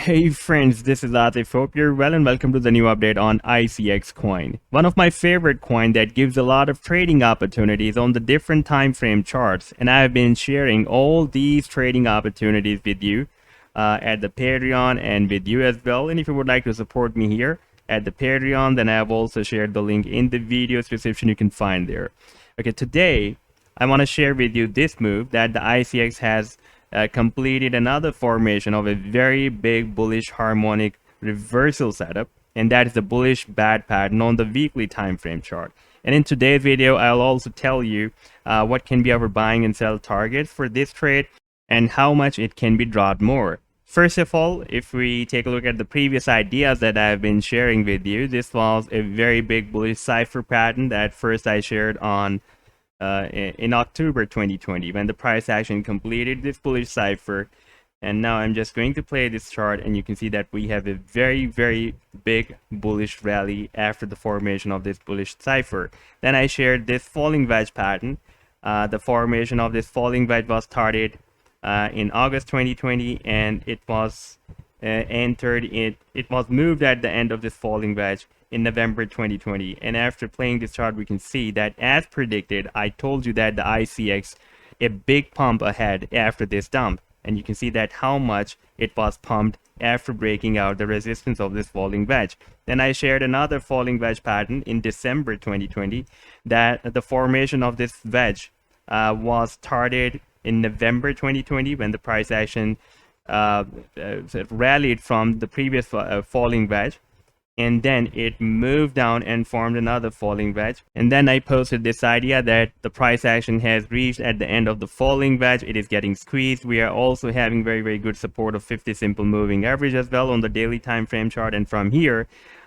Hey friends, this is Atif. Hope you're well and welcome to the new update on ICX coin. One of my favorite coin that gives a lot of trading opportunities on the different time frame charts, and I've been sharing all these trading opportunities with you at the Patreon and with you as well. And if you would like to support me here at the Patreon, then I've also shared the link in the video description you can find there. Okay, today I want to share with you this move that the ICX has completed another formation of a very big bullish harmonic reversal setup, and that is the bullish bat pattern on the weekly time frame chart. And in today's video, I'll also tell you what can be our buying and sell targets for this trade and how much it can be drawed more. First of all, if we take a look at the previous ideas that I've been sharing with you, this was a very big bullish cipher pattern that first I shared on in October 2020 when the price action completed this bullish cipher. And now I'm just going to play this chart, and you can see that we have a very big bullish rally after the formation of this bullish cipher. Then I shared this falling wedge pattern. The formation of this falling wedge was started in August 2020, and it was it was moved at the end of this falling wedge in November 2020. And after playing this chart, we can see that as predicted, I told you that the ICX a big pump ahead after this dump, and you can see that how much it was pumped after breaking out the resistance of this falling wedge. Then I shared another falling wedge pattern in December 2020 that the formation of this wedge was started in November 2020 when the price action rallied from the previous falling wedge, and then it moved down and formed another falling wedge. And then I posted this idea that the price action has reached at the end of the falling wedge. It is getting squeezed. We are also having very good support of 50 simple moving average as well on the daily time frame chart, and from here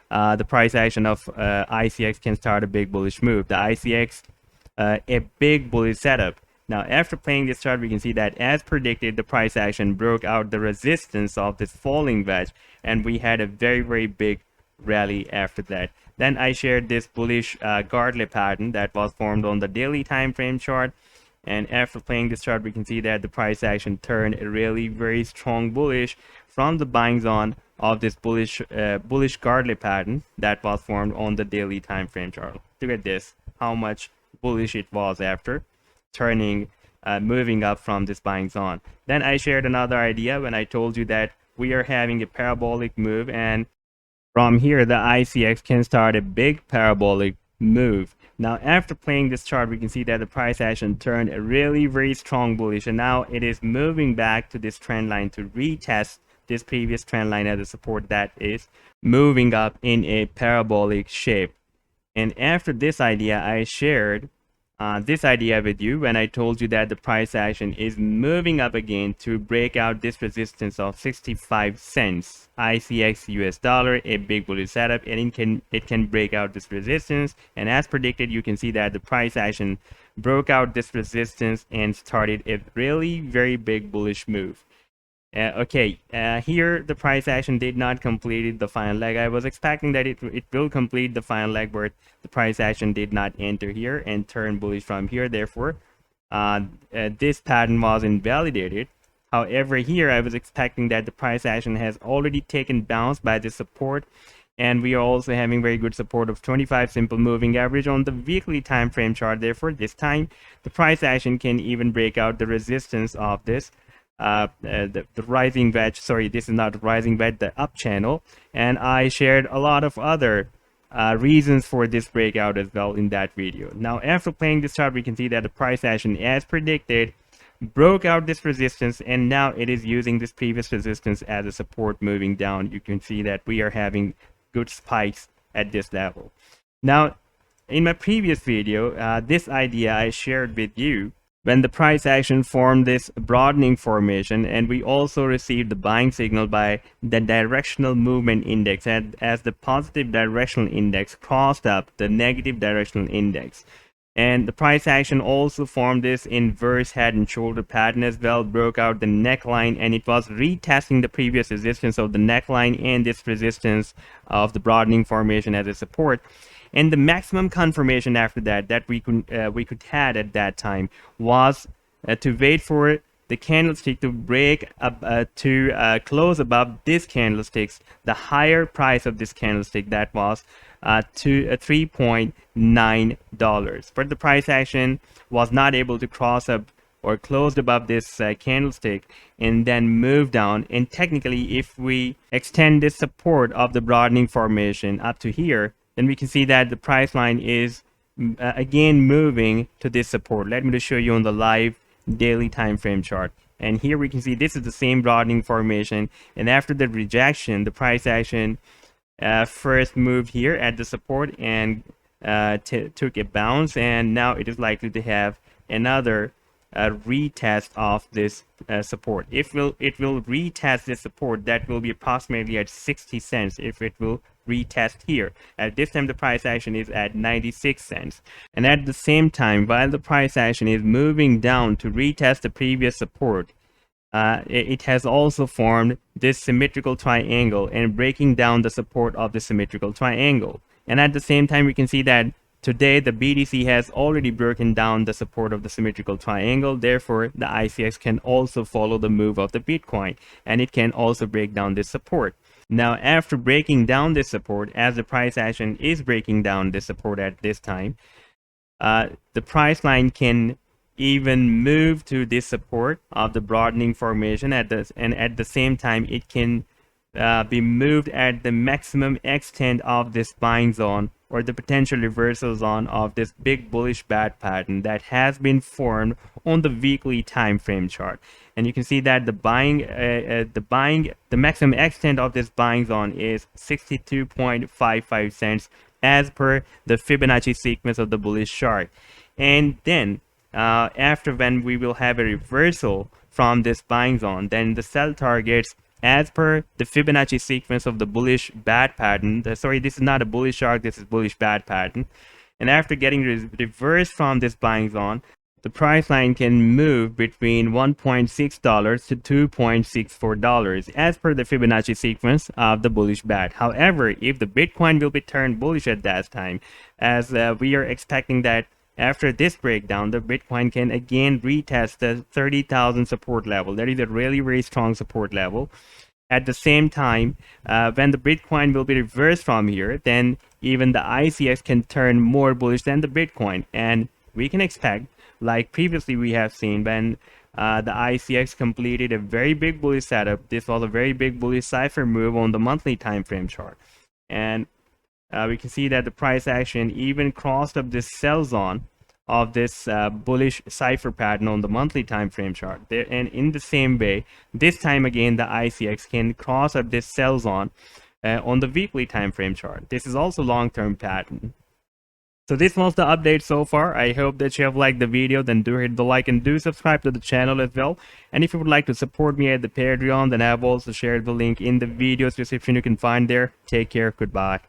the price action of ICX can start a big bullish move. The ICX a big bullish setup. Now, after playing this chart, we can see that as predicted, the price action broke out the resistance of this falling wedge, and we had a very big rally after that. Then I shared this bullish gardley pattern that was formed on the daily time frame chart, and after playing this chart, we can see that the price action turned a really very strong bullish from the buying zone of this bullish gardley pattern that was formed on the daily time frame chart. Look at this, how much bullish it was after turning moving up from this buying zone. Then I shared another idea when I told you that we are having a parabolic move, and from here the ICX can start a big parabolic move. Now, after playing this chart, we can see that the price action turned a really very strong bullish, and now it is moving back to this trend line to retest this previous trend line as a support that is moving up in a parabolic shape. And after this idea, I shared this idea with you when I told you that the price action is moving up again to break out this resistance of 65 cents. ICX US dollar, a big bullish setup, and it can break out this resistance. And as predicted, you can see that the price action broke out this resistance and started a really very big bullish move. Here the price action did not complete the final leg. I was expecting that it will complete the final leg, but the price action did not enter here and turn bullish from here. Therefore, this pattern was invalidated. However, here I was expecting that the price action has already taken bounce by the support, and we are also having very good support of 25 simple moving average on the weekly time frame chart. Therefore, this time the price action can even break out the resistance of this the rising wedge. Sorry, this is not rising wedge, the up channel. And I shared a lot of other reasons for this breakout as well in that video. Now, after playing this chart, we can see that the price action, as predicted, broke out this resistance, and now it is using this previous resistance as a support moving down. You can see that we are having good spikes at this level. Now, in my previous video, this idea I shared with you when the price action formed this broadening formation, and we also received the buying signal by the directional movement index, and as the positive directional index crossed up the negative directional index. And the price action also formed this inverse head and shoulder pattern as well, broke out the neckline, and it was retesting the previous resistance of the neckline and this resistance of the broadening formation as a support. And the maximum confirmation after that we could had at that time was to wait for the candlestick to break up to close above this candlesticks, the higher price of this candlestick, that was to $3.9, but the price action was not able to cross up or closed above this candlestick and then move down. And technically, if we extend this support of the broadening formation up to here, then we can see that the price line is again moving to this support. Let me just show you on the live daily time frame chart. And here we can see this is the same broadening formation, and after the rejection, the price action first moved here at the support and took a bounce, and now it is likely to have another retest of this support. If it will retest this support, that will be approximately at 60 cents if it will retest here. At this time, the price action is at 96 cents. And at the same time, while the price action is moving down to retest the previous support, it has also formed this symmetrical triangle and breaking down the support of the symmetrical triangle. And at the same time, we can see that today the BTC has already broken down the support of the symmetrical triangle. Therefore, the ICX can also follow the move of the Bitcoin, and it can also break down this support. Now, after breaking down this support, as the price action is breaking down this support at this time, the price line can even move to this support of the broadening formation and at the same time it can be moved at the maximum extent of this buying zone or the potential reversal zone of this big bullish bat pattern that has been formed on the weekly time frame chart. And you can see that the maximum extent of this buying zone is 62.55 cents as per the Fibonacci sequence of the bullish chart. And then after, when we will have a reversal from this buying zone, then the sell targets as per the Fibonacci sequence of the bullish bat pattern. Sorry, this is not a bullish arc, this is bullish bat pattern. And after getting reversed from this buying zone, the price line can move between $1.6 to $2.64 as per the Fibonacci sequence of the bullish bat. However, if the Bitcoin will be turned bullish at that time, as we are expecting that after this breakdown, the Bitcoin can again retest the 30,000 support level. That is a really, very strong support level. At the same time, when the Bitcoin will be reversed from here, then even the ICX can turn more bullish than the Bitcoin. And we can expect, like previously we have seen, when the ICX completed a very big bullish setup, this was a very big bullish cipher move on the monthly time frame chart. And we can see that the price action even crossed up this sell zone of this bullish cipher pattern on the monthly time frame chart there. And in the same way, this time again the ICX can cross up this sell zone on the weekly time frame chart. This is also long-term pattern. So this was the update so far. I hope that you have liked the video. Then do hit the like and do subscribe to the channel as well. And if you would like to support me at the Patreon, then I have also shared the link in the video description. You can find there. Take care. Goodbye.